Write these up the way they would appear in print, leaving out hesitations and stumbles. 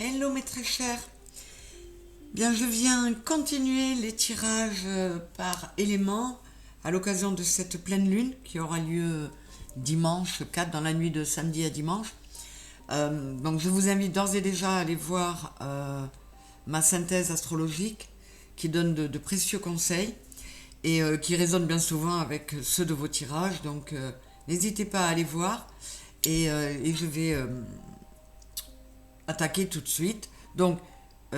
Hello mes très chers. Bien, je viens continuer les tirages par éléments à l'occasion de cette pleine lune qui aura lieu dimanche 4, dans la nuit de samedi à dimanche. Donc je vous invite d'ores et déjà à aller voir ma synthèse astrologique qui donne de précieux conseils et qui résonne bien souvent avec ceux de vos tirages. Donc n'hésitez pas à aller voir et je vais attaquer tout de suite. Donc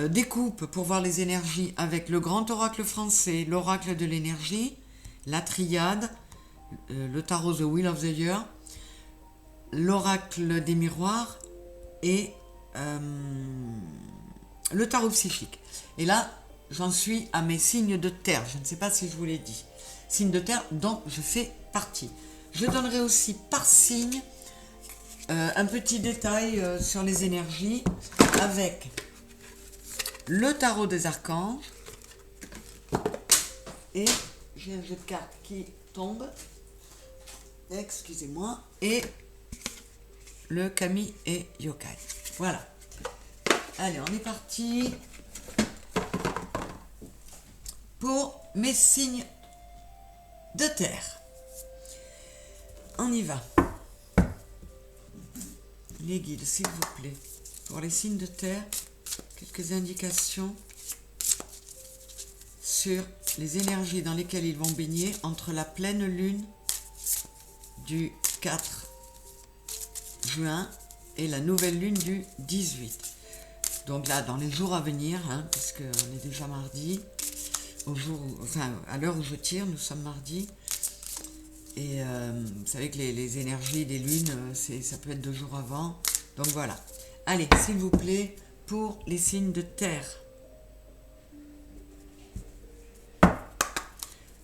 découpe pour voir les énergies avec le grand oracle français, l'oracle de l'énergie, la triade, le tarot The Wheel of the Year, l'oracle des miroirs et le tarot psychique. Et là, j'en suis à mes signes de terre. Je ne sais pas si je vous l'ai dit. Signes de terre dont je fais partie. Je donnerai aussi par signe un petit détail sur les énergies avec le tarot des archanges et j'ai un jeu de cartes qui tombe, excusez-moi, et le kami et yokai. Voilà. Allez, on est parti pour mes signes de terre. On y va. Les guides, s'il vous plaît, pour les signes de terre, quelques indications sur les énergies dans lesquelles ils vont baigner entre la pleine lune du 4 juin et la nouvelle lune du 18. Donc là, dans les jours à venir, puisqu'on est déjà mardi, à l'heure où je tire, nous sommes mardi. Et vous savez que les énergies des lunes, ça peut être 2 jours avant. Donc voilà. Allez, s'il vous plaît, pour les signes de terre.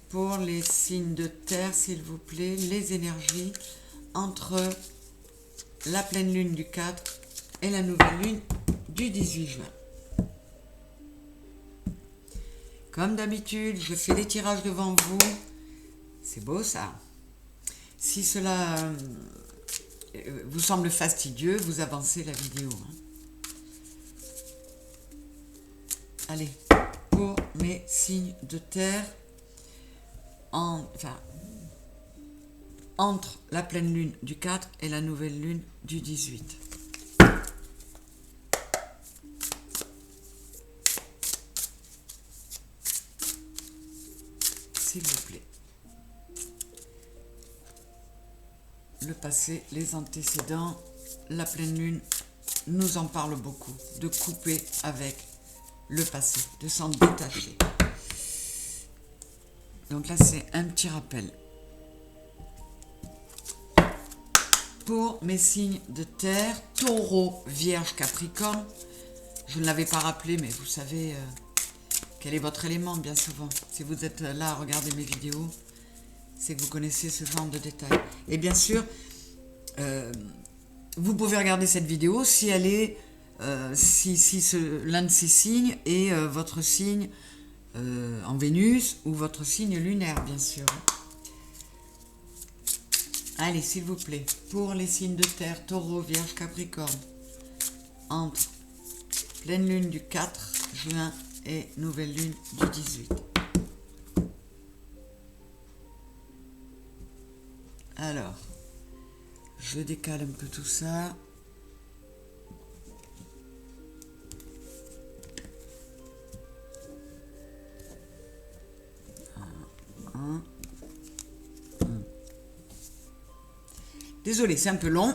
Pour les signes de terre, s'il vous plaît, les énergies entre la pleine lune du 4 et la nouvelle lune du 18 juin. Comme d'habitude, je fais les tirages devant vous. C'est beau ça. Si cela vous semble fastidieux, vous avancez la vidéo. Allez, pour mes signes de terre, entre la pleine lune du 4 et la nouvelle lune du 18. S'il vous plaît. Le passé, les antécédents, la pleine lune nous en parle beaucoup, de couper avec le passé, de s'en détacher. Donc là, c'est un petit rappel. Pour mes signes de terre, taureau, vierge, capricorne, je ne l'avais pas rappelé, mais vous savez quel est votre élément bien souvent. Si vous êtes là à regarder mes vidéos, c'est que vous connaissez ce genre de détails. Et bien sûr, vous pouvez regarder cette vidéo si elle est, l'un de ces signes est votre signe en Vénus ou votre signe lunaire, bien sûr. Allez, s'il vous plaît, pour les signes de terre, taureau, vierge, capricorne, entre pleine lune du 4 juin et nouvelle lune du 18. Alors, je décale un peu tout ça. Désolée, c'est un peu long.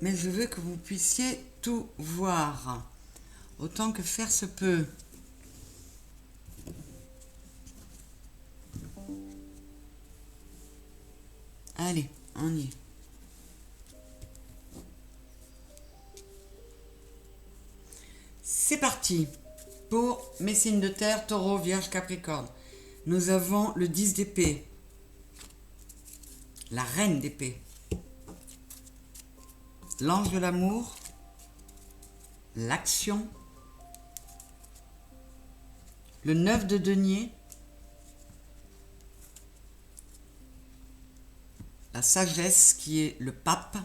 Mais je veux que vous puissiez tout voir. Autant que faire se peut. Allez, on y est. C'est parti pour mes signes de terre, taureau, vierge, capricorne. Nous avons le 10 d'épée, la reine d'épée, l'ange de l'amour, l'action, le 9 de denier, la sagesse qui est le pape,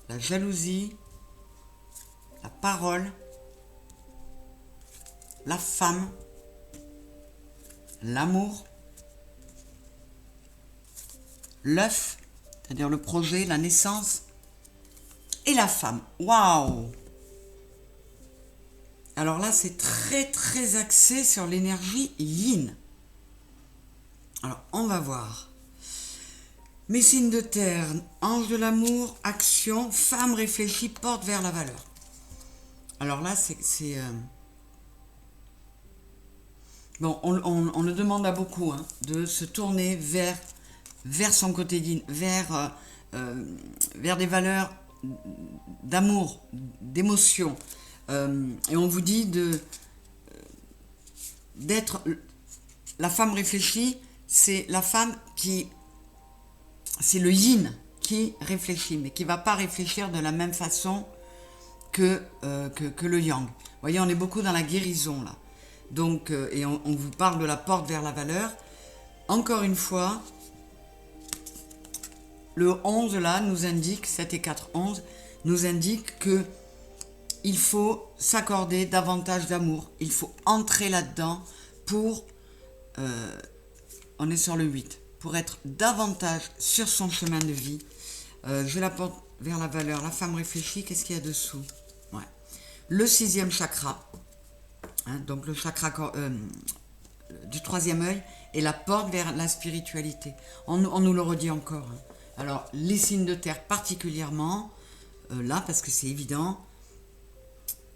la jalousie, la parole, la femme, l'amour, l'œuf, c'est-à-dire le projet, la naissance, et la femme. Waouh! Alors là, c'est très très axé sur l'énergie yin. Alors, on va voir. Mes signes de terre, ange de l'amour, action, femme réfléchie, porte vers la valeur. Alors là, bon, on le demande à beaucoup, hein, de se tourner vers son côté yin, vers des valeurs d'amour, d'émotion. Et on vous dit d'être la femme réfléchie, c'est la femme qui, c'est le yin qui réfléchit, mais qui ne va pas réfléchir de la même façon que le yang. Vous voyez, on est beaucoup dans la guérison là. Donc, et on vous parle de la porte vers la valeur. Encore une fois, le 11 là nous indique, 7 et 4, 11, nous indique que il faut s'accorder davantage d'amour. Il faut entrer là-dedans pour, on est sur le 8, pour être davantage sur son chemin de vie. Je la porte vers la valeur. La femme réfléchit, qu'est-ce qu'il y a dessous? Ouais. Le 6e chakra, hein, donc le chakra du 3e œil, et la porte vers la spiritualité. On nous le redit encore. Hein. Alors, les signes de terre particulièrement, là, parce que c'est évident,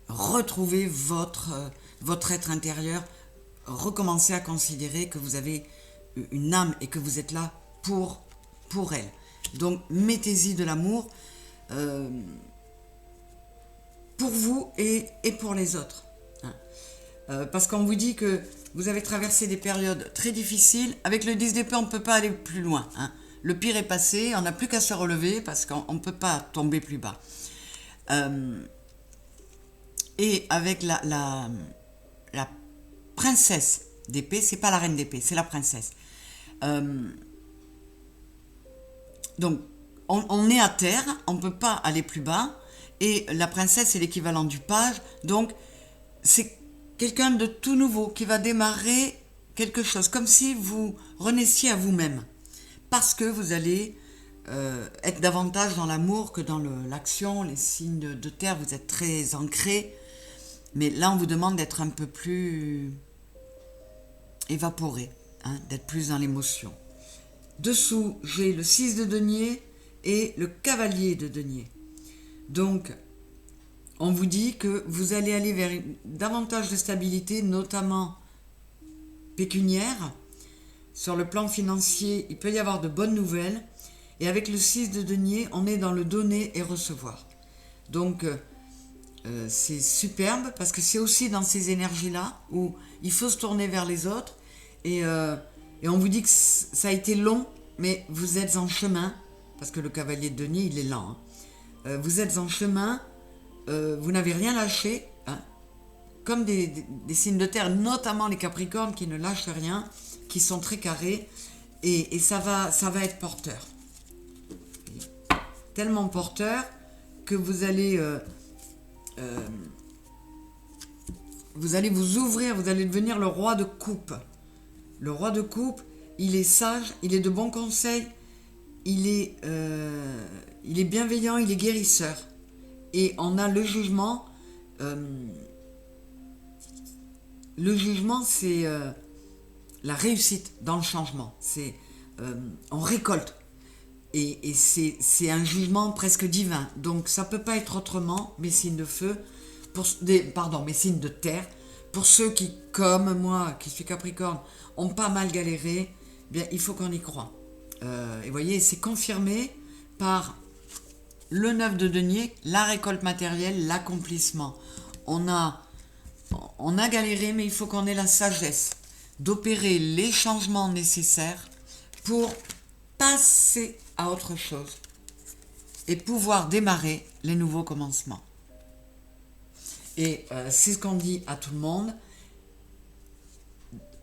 retrouvez votre être intérieur, recommencez à considérer que vous avez une âme et que vous êtes là pour elle. Donc, mettez-y de l'amour pour vous et pour les autres. Hein. Parce qu'on vous dit que vous avez traversé des périodes très difficiles. Avec le 10 d'épée, on ne peut pas aller plus loin. Hein. Le pire est passé, on n'a plus qu'à se relever parce qu'on ne peut pas tomber plus bas. Et avec la princesse d'épée, c'est pas la reine d'épée, c'est la princesse. Donc, on est à terre, on ne peut pas aller plus bas, et la princesse, c'est l'équivalent du page, donc c'est quelqu'un de tout nouveau qui va démarrer quelque chose, comme si vous renaissiez à vous-même, parce que vous allez être davantage dans l'amour que dans l'action. Les signes de terre, vous êtes très ancrés, mais là, on vous demande d'être un peu plus évaporé, hein, d'être plus dans l'émotion. Dessous, j'ai le 6 de denier et le cavalier de denier. Donc, on vous dit que vous allez aller vers davantage de stabilité, notamment pécuniaire. Sur le plan financier, il peut y avoir de bonnes nouvelles. Et avec le 6 de denier, on est dans le donner et recevoir. Donc, c'est superbe parce que c'est aussi dans ces énergies-là où il faut se tourner vers les autres. Et on vous dit que ça a été long, mais vous êtes en chemin. Parce que le cavalier de denier, il est lent. Hein. Vous êtes en chemin, vous n'avez rien lâché. Hein. Comme des signes de terre, notamment les capricornes qui ne lâchent rien, qui sont très carrés. Et ça va être porteur. Tellement porteur que vous allez vous ouvrir, vous allez devenir le roi de coupe. Le roi de coupe, il est sage, il est de bons conseils, il est bienveillant, il est guérisseur. Et on a le jugement. Le jugement, c'est la réussite dans le changement. C'est on récolte. Et c'est un jugement presque divin. Donc ça ne peut pas être autrement, mes signes de feu, mes signes de terre. Pour ceux qui, comme moi, qui suis Capricorne, ont pas mal galéré, eh bien, il faut qu'on y croie. Et vous voyez, c'est confirmé par le 9 de denier, la récolte matérielle, l'accomplissement. On a galéré, mais il faut qu'on ait la sagesse d'opérer les changements nécessaires pour passer à autre chose et pouvoir démarrer les nouveaux commencements. Et c'est ce qu'on dit à tout le monde.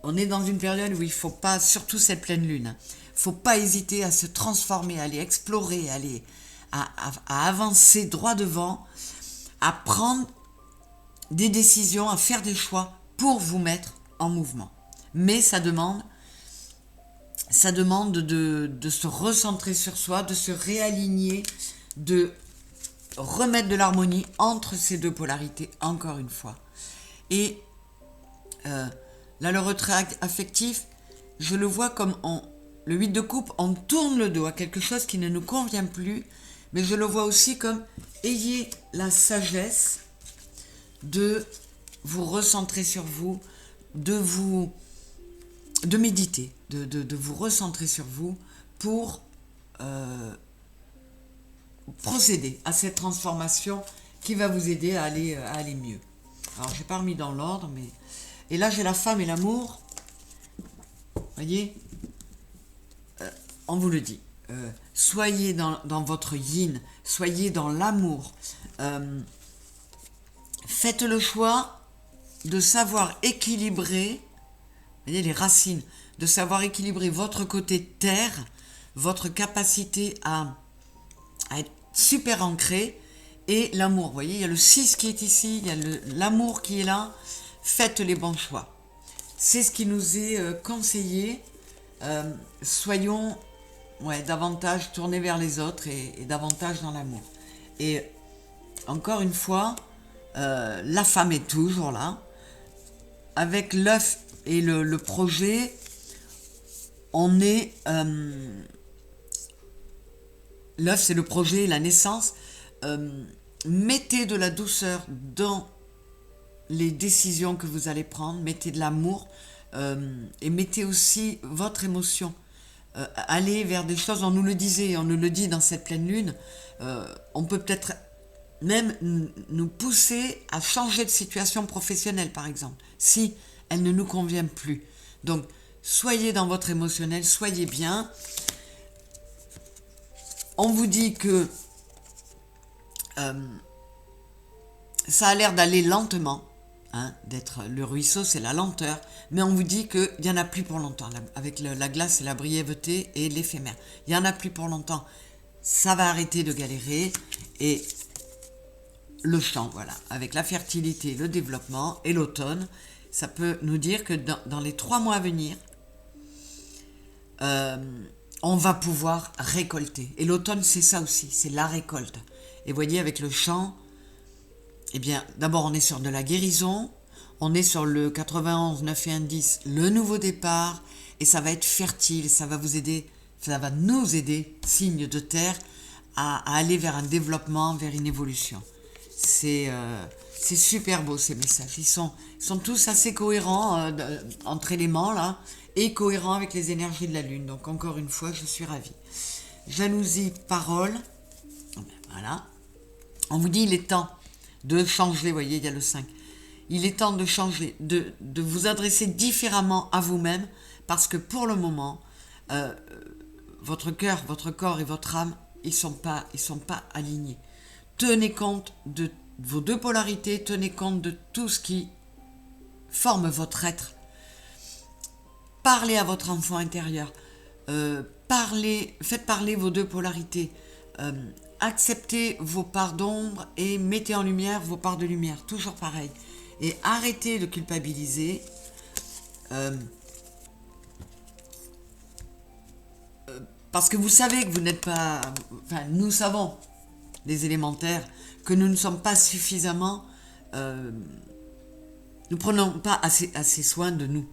On est dans une période où il ne faut pas, surtout cette pleine lune, il ne faut pas hésiter à se transformer, à aller explorer, à à avancer droit devant, à prendre des décisions, à faire des choix pour vous mettre en mouvement. Mais ça demande de se recentrer sur soi, de se réaligner, de remettre de l'harmonie entre ces deux polarités, encore une fois. Et là, le retrait affectif, je le vois comme le 8 de coupe, on tourne le dos à quelque chose qui ne nous convient plus, mais je le vois aussi comme ayez la sagesse de vous recentrer sur vous, de méditer, de vous recentrer sur vous pour procéder à cette transformation qui va vous aider à aller mieux. Alors, j'ai pas remis dans l'ordre, mais... Et là, j'ai la femme et l'amour. Vous voyez, on vous le dit. Soyez dans votre yin, soyez dans l'amour. Faites le choix de savoir équilibrer, vous voyez, les racines, de savoir équilibrer votre côté terre, votre capacité à être super ancré, et l'amour. Vous voyez, il y a le 6 qui est ici, il y a l'amour qui est là. Faites les bons choix. C'est ce qui nous est conseillé. Soyons davantage tournés vers les autres et davantage dans l'amour. Et encore une fois, la femme est toujours là. Avec l'œuf et le projet, on est... l'œuf, c'est le projet, la naissance. Mettez de la douceur dans les décisions que vous allez prendre, mettez de l'amour et mettez aussi votre émotion. Allez vers des choses, on nous le disait, on nous le dit dans cette pleine lune, on peut peut-être même nous pousser à changer de situation professionnelle, par exemple, si elle ne nous convient plus. Donc, soyez dans votre émotionnel, soyez bien. On vous dit que ça a l'air d'aller lentement, d'être le ruisseau, c'est la lenteur, mais on vous dit qu'il n'y en a plus pour longtemps, avec la glace et la brièveté et l'éphémère. Il n'y en a plus pour longtemps. Ça va arrêter de galérer, et le champ, voilà, avec la fertilité, le développement et l'automne, ça peut nous dire que dans les 3 mois à venir, on va pouvoir récolter. Et l'automne, c'est ça aussi, c'est la récolte. Et vous voyez, avec le champ, eh bien, d'abord, on est sur de la guérison, on est sur le 91, 9 et 1, 10, le nouveau départ, et ça va être fertile, ça va vous aider, ça va nous aider, signe de terre, à aller vers un développement, vers une évolution. C'est super beau, ces messages. Ils sont tous assez cohérents entre éléments, là, et cohérents avec les énergies de la Lune. Donc, encore une fois, je suis ravie. Jalousie, parole. Voilà. On vous dit, il est temps de changer. Vous voyez, il y a le 5. Il est temps de changer, de vous adresser différemment à vous-même, parce que pour le moment, votre cœur, votre corps et votre âme, ils sont pas alignés. Tenez compte de vos deux polarités, tenez compte de tout ce qui forme votre être. Parlez à votre enfant intérieur, faites parler vos deux polarités, acceptez vos parts d'ombre et mettez en lumière vos parts de lumière, toujours pareil. Et arrêtez de culpabiliser. Parce que vous savez que vous n'êtes pas... Enfin, nous savons, les élémentaires, que nous ne sommes pas suffisamment... nous ne prenons pas assez soin de nous,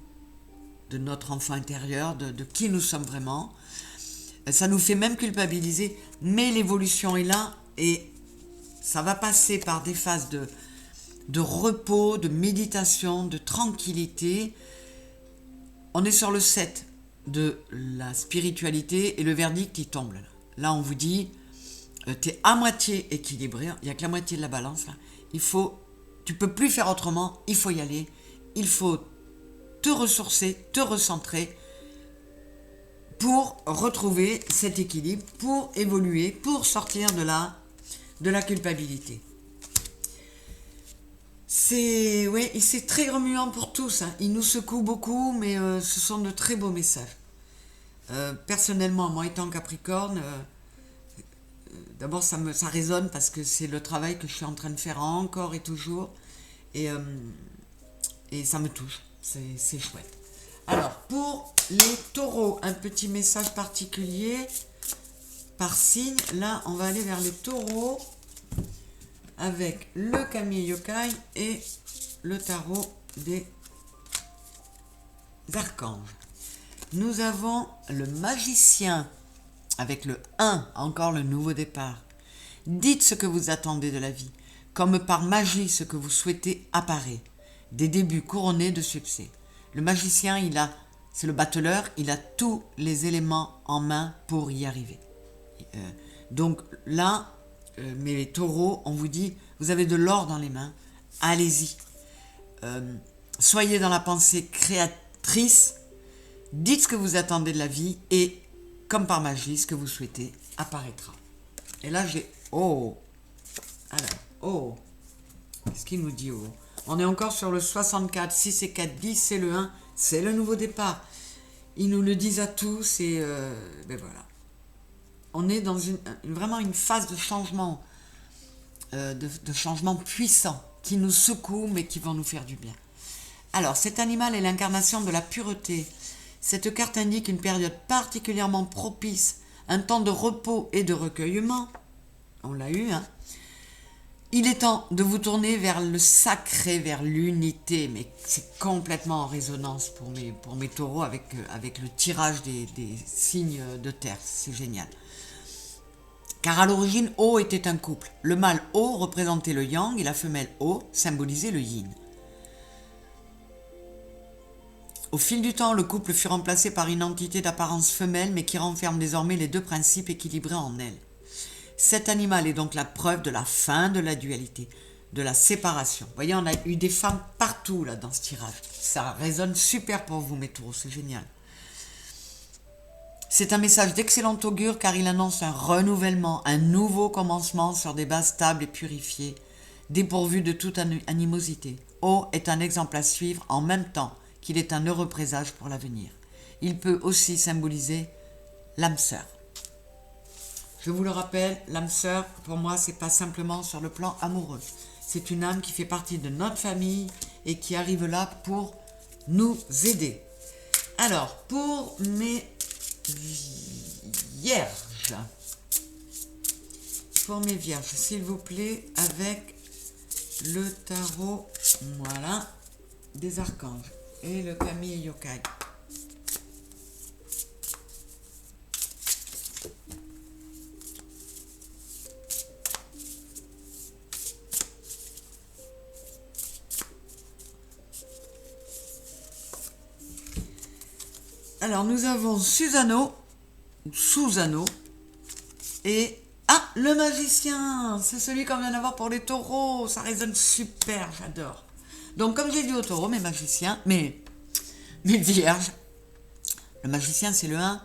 de notre enfant intérieur, de qui nous sommes vraiment. Ça nous fait même culpabiliser, mais l'évolution est là et ça va passer par des phases de repos, de méditation, de tranquillité. On est sur le 7 de la spiritualité et le verdict il tombe là. Là on vous dit, tu es à moitié équilibré, il n'y a que la moitié de la balance là. Tu peux plus faire autrement, il faut y aller, il faut te ressourcer, te recentrer pour retrouver cet équilibre, pour évoluer, pour sortir de la culpabilité. C'est très remuant pour tous, hein. Il nous secoue beaucoup, mais ce sont de très beaux messages. Personnellement, moi étant Capricorne, d'abord ça résonne parce que c'est le travail que je suis en train de faire encore et toujours. Et ça me touche. C'est chouette. Alors, pour les taureaux, un petit message particulier par signe. Là, on va aller vers les taureaux avec le Kami Yokai et le tarot des archanges. Nous avons le magicien avec le 1, encore le nouveau départ. Dites ce que vous attendez de la vie. Comme par magie, ce que vous souhaitez apparaît. Des débuts couronnés de succès. Le magicien, c'est le battleur, il a tous les éléments en main pour y arriver. Donc là, mes taureaux, on vous dit, vous avez de l'or dans les mains, allez-y. Soyez dans la pensée créatrice, dites ce que vous attendez de la vie et, comme par magie, ce que vous souhaitez apparaîtra. Et là, j'ai oh. Alors, oh. Qu'est-ce qu'il nous dit, oh? On est encore sur le 64, 6 et 4, 10, c'est le 1, c'est le nouveau départ. Ils nous le disent à tous et ben voilà. On est dans vraiment une phase de changement, de changement puissant, qui nous secoue mais qui vont nous faire du bien. Alors, cet animal est l'incarnation de la pureté. Cette carte indique une période particulièrement propice, un temps de repos et de recueillement. On l'a eu, hein. Il est temps de vous tourner vers le sacré, vers l'unité, mais c'est complètement en résonance pour mes taureaux avec le tirage des signes de terre, c'est génial. Car à l'origine, O était un couple. Le mâle O représentait le yang et la femelle O symbolisait le yin. Au fil du temps, le couple fut remplacé par une entité d'apparence femelle, mais qui renferme désormais les deux principes équilibrés en elle. Cet animal est donc la preuve de la fin de la dualité, de la séparation. Vous voyez, on a eu des femmes partout là dans ce tirage. Ça résonne super pour vous, mes taureaux, c'est génial. C'est un message d'excellent augure car il annonce un renouvellement, un nouveau commencement sur des bases stables et purifiées, dépourvues de toute animosité. O est un exemple à suivre en même temps qu'il est un heureux présage pour l'avenir. Il peut aussi symboliser l'âme sœur. Je vous le rappelle, l'âme sœur, pour moi, c'est pas simplement sur le plan amoureux. C'est une âme qui fait partie de notre famille et qui arrive là pour nous aider. Alors, pour mes vierges, s'il vous plaît, avec le tarot, voilà, des archanges et le Kami Yokai. Alors, nous avons Susano et... Ah, le magicien. C'est celui qu'on vient d'avoir pour les taureaux. Ça résonne super, j'adore. Donc, comme j'ai dit aux taureaux, mes magiciens, mes vierges, le magicien, c'est le 1,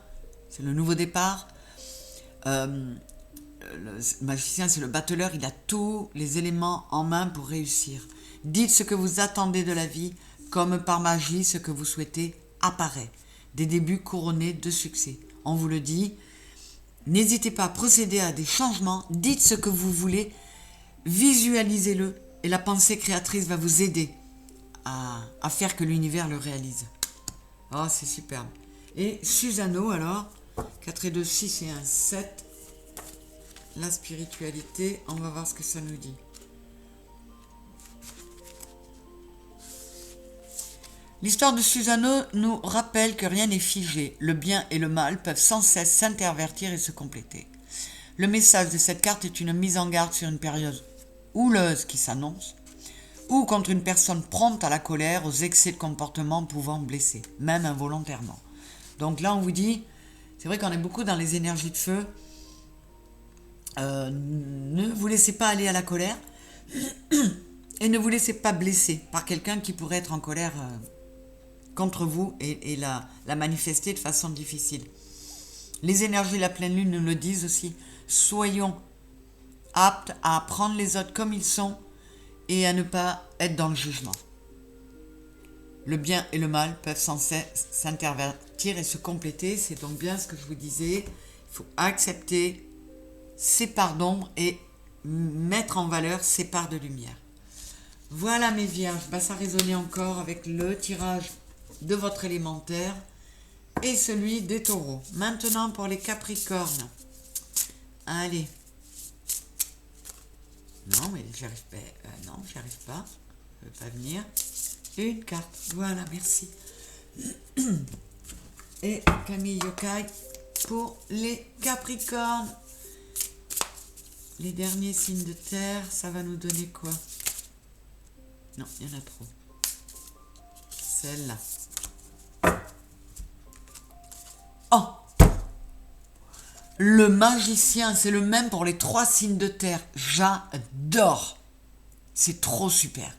c'est le nouveau départ. Le magicien, c'est le battleur, il a tous les éléments en main pour réussir. Dites ce que vous attendez de la vie, comme par magie, ce que vous souhaitez apparaît. Des débuts couronnés de succès. On vous le dit, n'hésitez pas à procéder à des changements, dites ce que vous voulez, visualisez-le et la pensée créatrice va vous aider à faire que l'univers le réalise. Oh, c'est superbe. Et Susano, alors, 4 et 2, 6 et 1, 7, la spiritualité, on va voir ce que ça nous dit. L'histoire de Susano nous rappelle que rien n'est figé. Le bien et le mal peuvent sans cesse s'intervertir et se compléter. Le message de cette carte est une mise en garde sur une période houleuse qui s'annonce, ou contre une personne prompte à la colère, aux excès de comportement pouvant blesser, même involontairement. Donc là, on vous dit, c'est vrai qu'on est beaucoup dans les énergies de feu. Ne vous laissez pas aller à la colère et ne vous laissez pas blesser par quelqu'un qui pourrait être en colère contre vous et la manifester de façon difficile. Les énergies de la pleine lune nous le disent aussi. Soyons aptes à prendre les autres comme ils sont et à ne pas être dans le jugement. Le bien et le mal peuvent sans cesse s'intervertir et se compléter. C'est donc bien ce que je vous disais. Il faut accepter ses parts d'ombre et mettre en valeur ses parts de lumière. Voilà mes vierges, ça résonnait encore avec le tirage de votre élémentaire et celui des taureaux. Maintenant pour les capricornes. Allez. Non, mais j'y arrive pas. Non, j'y arrive pas. Je ne peux pas venir. Une carte. Voilà, merci. Et Camille Yokai pour les capricornes. Les derniers signes de terre, ça va nous donner quoi? Non, il y en a trop. Celle-là. Oh! Le magicien, c'est le même pour les 3 signes de terre. J'adore. C'est trop super.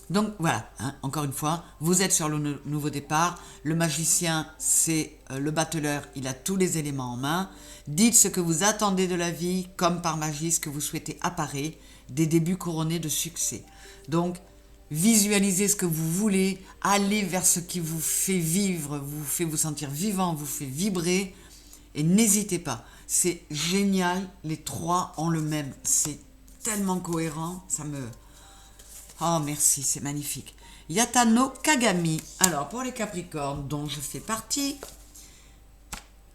Donc voilà, hein, encore une fois, vous êtes sur le nouveau départ. Le magicien, c'est le battleur, il a tous les éléments en main. Dites ce que vous attendez de la vie, comme par magie, ce que vous souhaitez apparaît, des débuts couronnés de succès. Donc, visualisez ce que vous voulez, allez vers ce qui vous fait vivre, vous fait vous sentir vivant, vous fait vibrer, et n'hésitez pas. C'est génial, les 3 ont le même. C'est tellement cohérent, ça me... Oh merci, c'est magnifique. Yatano Kagami. Alors pour les Capricornes dont je fais partie,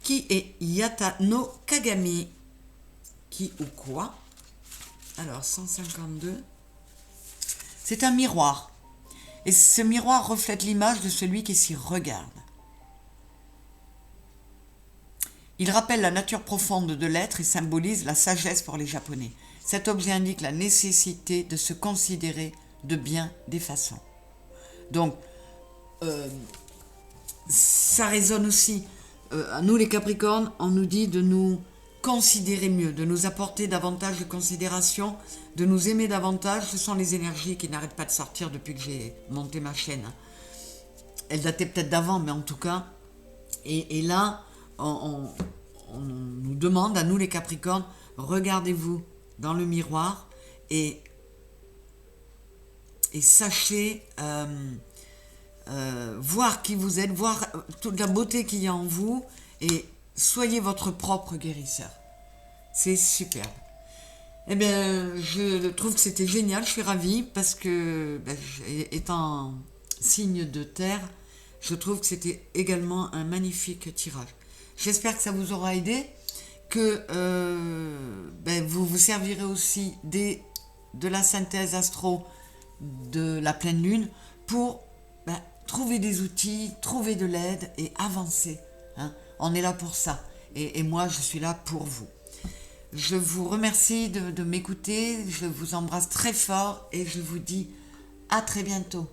qui est Yatano Kagami? Qui ou quoi? Alors 152. C'est un miroir. Et ce miroir reflète l'image de celui qui s'y regarde. Il rappelle la nature profonde de l'être et symbolise la sagesse pour les Japonais. Cet objet indique la nécessité de se considérer de bien des façons. Donc, ça résonne aussi. À nous les Capricornes, on nous dit de nous considérer mieux, de nous apporter davantage de considération, de nous aimer davantage. Ce sont les énergies qui n'arrêtent pas de sortir depuis que j'ai monté ma chaîne. Elles dataient peut-être d'avant, mais en tout cas. Et là, on nous demande, à nous les Capricornes, regardez-vous dans le miroir et sachez voir qui vous êtes, voir toute la beauté qu'il y a en vous et soyez votre propre guérisseur. C'est superbe. Eh bien, je trouve que c'était génial, je suis ravie parce que, étant signe de terre, je trouve que c'était également un magnifique tirage. J'espère que ça vous aura aidé, que vous vous servirez aussi de la synthèse astro de la pleine lune pour trouver des outils, trouver de l'aide et avancer. Hein. On est là pour ça. Et moi, je suis là pour vous. Je vous remercie de m'écouter. Je vous embrasse très fort et je vous dis à très bientôt.